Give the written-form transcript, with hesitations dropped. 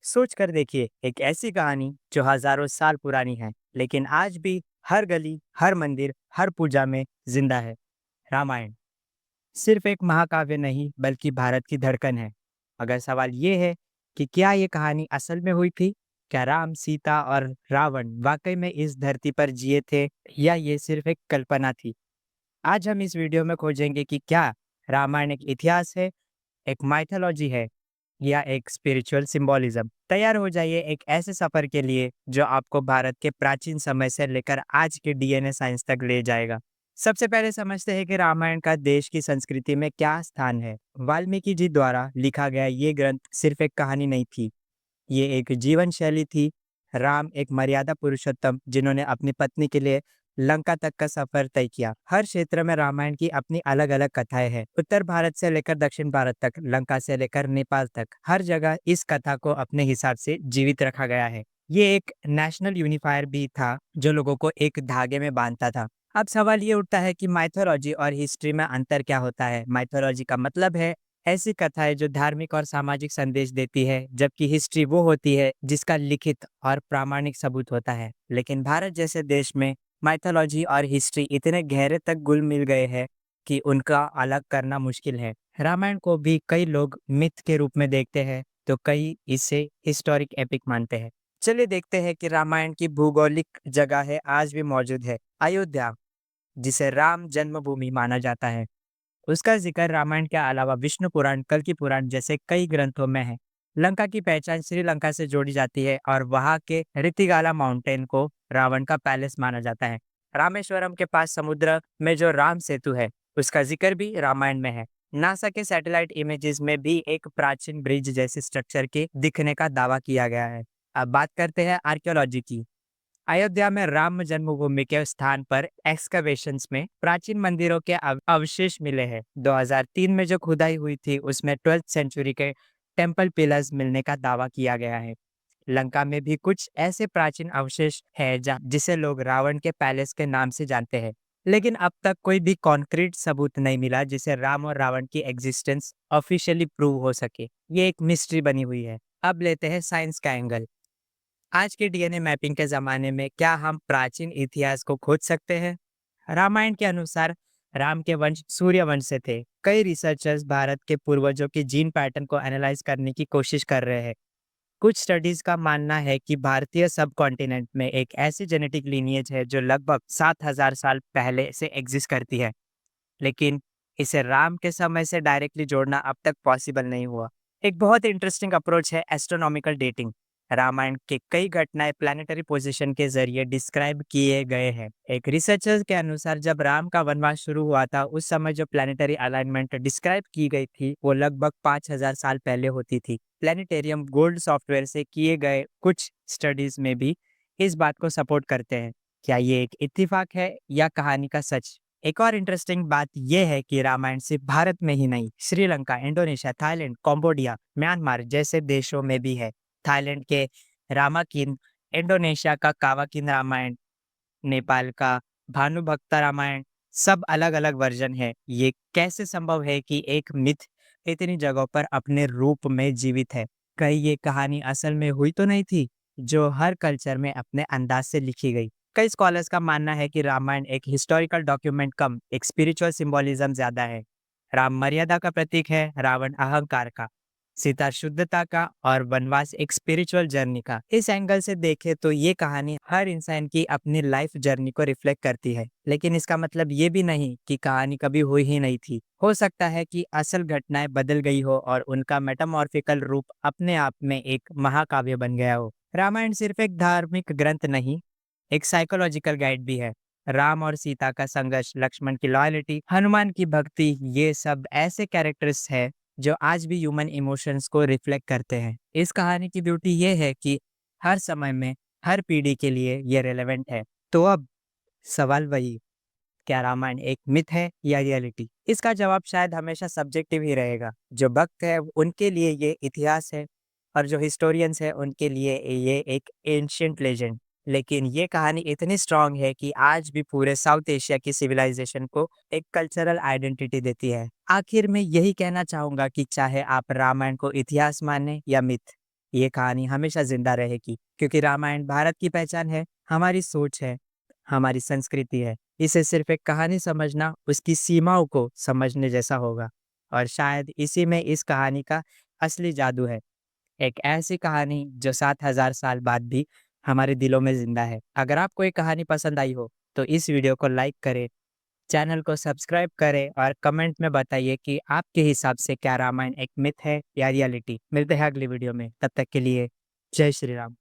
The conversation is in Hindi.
सोच कर देखिए, एक ऐसी कहानी जो हजारों साल पुरानी है लेकिन आज भी हर गली, हर मंदिर, हर पूजा में जिंदा है। रामायण सिर्फ एक महाकाव्य नहीं बल्कि भारत की धड़कन है। अगर सवाल ये है कि क्या ये कहानी असल में हुई थी, क्या राम, सीता और रावण वाकई में इस धरती पर जिए थे या ये सिर्फ एक कल्पना थी, आज हम इस वीडियो में खोजेंगे कि क्या रामायण एक इतिहास है, एक माइथोलॉजी है या एक स्पिरिचुअल सिंबोलिज्म। तैयार हो जाइए एक ऐसे सफर के लिए जो आपको भारत के प्राचीन समय से लेकर आज के डीएनए साइंस तक ले जाएगा। सबसे पहले समझते हैं कि रामायण का देश की संस्कृति में क्या स्थान है। वाल्मीकि जी द्वारा लिखा गया ये ग्रंथ सिर्फ एक कहानी नहीं थी, ये एक जीवन शैली थी। राम एक मर्यादा पुरुषोत्तम जिन्होंने अपनी पत्नी के लिए लंका तक का सफर तय किया। हर क्षेत्र में रामायण की अपनी अलग अलग कथाएं हैं। उत्तर भारत से लेकर दक्षिण भारत तक, लंका से लेकर नेपाल तक, हर जगह इस कथा को अपने हिसाब से जीवित रखा गया है। ये एक नेशनल यूनिफायर भी था जो लोगों को एक धागे में बांधता था। अब सवाल ये उठता है कि माइथोलॉजी और हिस्ट्री में अंतर क्या होता है। माइथोलॉजी का मतलब है ऐसी कथाएं जो धार्मिक और सामाजिक संदेश देती है, जबकि हिस्ट्री वो होती है जिसका लिखित और प्रामाणिक सबूत होता है। लेकिन भारत जैसे देश में माइथोलॉजी और हिस्ट्री इतने गहरे तक घुल मिल गए हैं कि उनका अलग करना मुश्किल है। रामायण को भी कई लोग मिथ के रूप में देखते हैं तो कई इसे हिस्टोरिक एपिक मानते हैं। चलिए देखते हैं कि रामायण की भौगोलिक जगह है आज भी मौजूद है। अयोध्या, जिसे राम जन्मभूमि माना जाता है, उसका जिक्र रामायण के अलावा विष्णु पुराण, कल्कि पुराण जैसे कई ग्रंथों में है। लंका की पहचान श्रीलंका से जोड़ी जाती है और वहां के ऋतिगाला माउंटेन को रावण का पैलेस माना जाता है। रामेश्वरम के पास समुद्र में जो राम सेतु है, उसका जिक्र भी रामायण में है। नासा के सैटेलाइट इमेजेस में भी एक प्राचीन ब्रिज जैसे स्ट्रक्चर के दिखने का दावा किया गया है। अब बात करते हैं आर्कियोलॉजी की। अयोध्या में राम जन्मभूमि के स्थान पर एक्सकवेशंस में प्राचीन मंदिरों के अवशेष मिले हैं। 2003 में जो खुदाई हुई थी उसमें 12th सेंचुरी के टेम्पल पिलर्स मिलने का दावा किया गया है। लंका में भी कुछ ऐसे प्राचीन अवशेष है जिसे लोग रावण के पैलेस के नाम से जानते हैं। लेकिन अब तक कोई भी कॉन्क्रीट सबूत नहीं मिला जिसे राम और रावण की एग्जिस्टेंस ऑफिशियली प्रूव हो सके। ये एक मिस्ट्री बनी हुई है। अब लेते हैं साइंस का एंगल। आज के डीएनए मैपिंग के जमाने में क्या हम प्राचीन इतिहास को खोज सकते हैं? रामायण के अनुसार राम के वंश सूर्य वंश से थे। कई रिसर्चर्स भारत के पूर्वजों के जीन पैटर्न को एनालाइज करने की कोशिश कर रहे हैं। कुछ स्टडीज का मानना है कि भारतीय सब कॉन्टिनेंट में एक ऐसी जेनेटिक लीनिएज है जो लगभग 7,000 साल पहले से एग्जिस्ट करती है, लेकिन इसे राम के समय से डायरेक्टली जोड़ना अब तक पॉसिबल नहीं हुआ। एक बहुत इंटरेस्टिंग अप्रोच है एस्ट्रोनॉमिकल डेटिंग। रामायण के कई घटनाएं प्लानिटरी पोजीशन के जरिए डिस्क्राइब किए गए हैं। एक रिसर्चर के अनुसार जब राम का वनवास शुरू हुआ था उस समय जो प्लानिटरी अलाइनमेंट डिस्क्राइब की गई थी वो लगभग 5,000 साल पहले होती थी। प्लानिटेरियम गोल्ड सॉफ्टवेयर से किए गए कुछ स्टडीज में भी इस बात को सपोर्ट करते हैं। क्या ये एक इत्तेफाक है या कहानी का सच? एक और इंटरेस्टिंग बात यह है कि रामायण सिर्फ भारत में ही नहीं, Sri Lanka, Indonesia, Thailand, Cambodia, Myanmar जैसे देशों में भी है। थाईलैंड के रामाकिन, इंडोनेशिया का कावाकिन रामायण, नेपाल का भानुभक्ता रामायण, सब अलग-अलग वर्जन है। ये कैसे संभव है कि एक मिथ इतनी जगहों पर अपने रूप में जीवित है? कहीं ये कहानी असल में हुई तो नहीं थी, जो हर कल्चर में अपने अंदाज से लिखी गई? कई स्कॉलर्स का मानना है कि रामायण एक हिस्टोरिकल डॉक्यूमेंट कम एक स्पिरिचुअल सिंबोलिज्म ज्यादा है। राम मर्यादा का प्रतीक है, रावण अहंकार का, सीता शुद्धता का और वनवास एक स्पिरिचुअल जर्नी का। इस एंगल से देखें तो ये कहानी हर इंसान की अपनी लाइफ जर्नी को रिफ्लेक्ट करती है। लेकिन इसका मतलब ये भी नहीं कि कहानी कभी हुई ही नहीं थी। हो सकता है कि असल घटनाएं बदल गई हो और उनका मेटामॉर्फिकल रूप अपने आप में एक महाकाव्य बन गया हो। रामायण सिर्फ एक धार्मिक ग्रंथ नहीं, एक साइकोलॉजिकल गाइड भी है। राम और सीता का संघर्ष, लक्ष्मण की लॉयल्टी, हनुमान की भक्ति, ये सब ऐसे कैरेक्टर्स है जो आज भी ह्यूमन इमोशंस को रिफ्लेक्ट करते हैं। इस कहानी की ब्यूटी ये है कि हर समय में, हर पीढ़ी के लिए ये रेलेवेंट है। तो अब सवाल वही, क्या रामायण एक मिथ है या रियलिटी? इसका जवाब शायद हमेशा सब्जेक्टिव ही रहेगा। जो भक्त है उनके लिए ये इतिहास है और जो हिस्टोरियंस है उनके लिए ये एक एंशिएंट लेजेंड। लेकिन ये कहानी इतनी स्ट्रांग है कि आज भी पूरे साउथ एशिया की सिविलाइजेशन को एक कल्चरल आइडेंटिटी देती है। आखिर में यही कहना चाहूंगा कि चाहे आप रामायण को इतिहास माने या मिथ, ये कहानी हमेशा ज़िंदा रहेगी क्योंकि रामायण भारत की पहचान है, हमारी सोच है, हमारी संस्कृति है। इसे सिर्फ़ एक कहानी समझना उसकी सीमाओं को समझने जैसा होगा और शायद इसी में इस कहानी का असली जादू है। एक ऐसी कहानी जो 7000 साल बाद भी हमारे दिलों में ज़िंदा है। अगर आपको ये कहानी पसंद आई हो, तो इस वीडियो को लाइक करें, चैनल को सब्सक्राइब करें और कमेंट में बताइए कि आपके हिसाब से क्या रामायण एक मिथ है या रियलिटी। मिलते हैं अगली वीडियो में, तब तक के लिए जय श्री राम।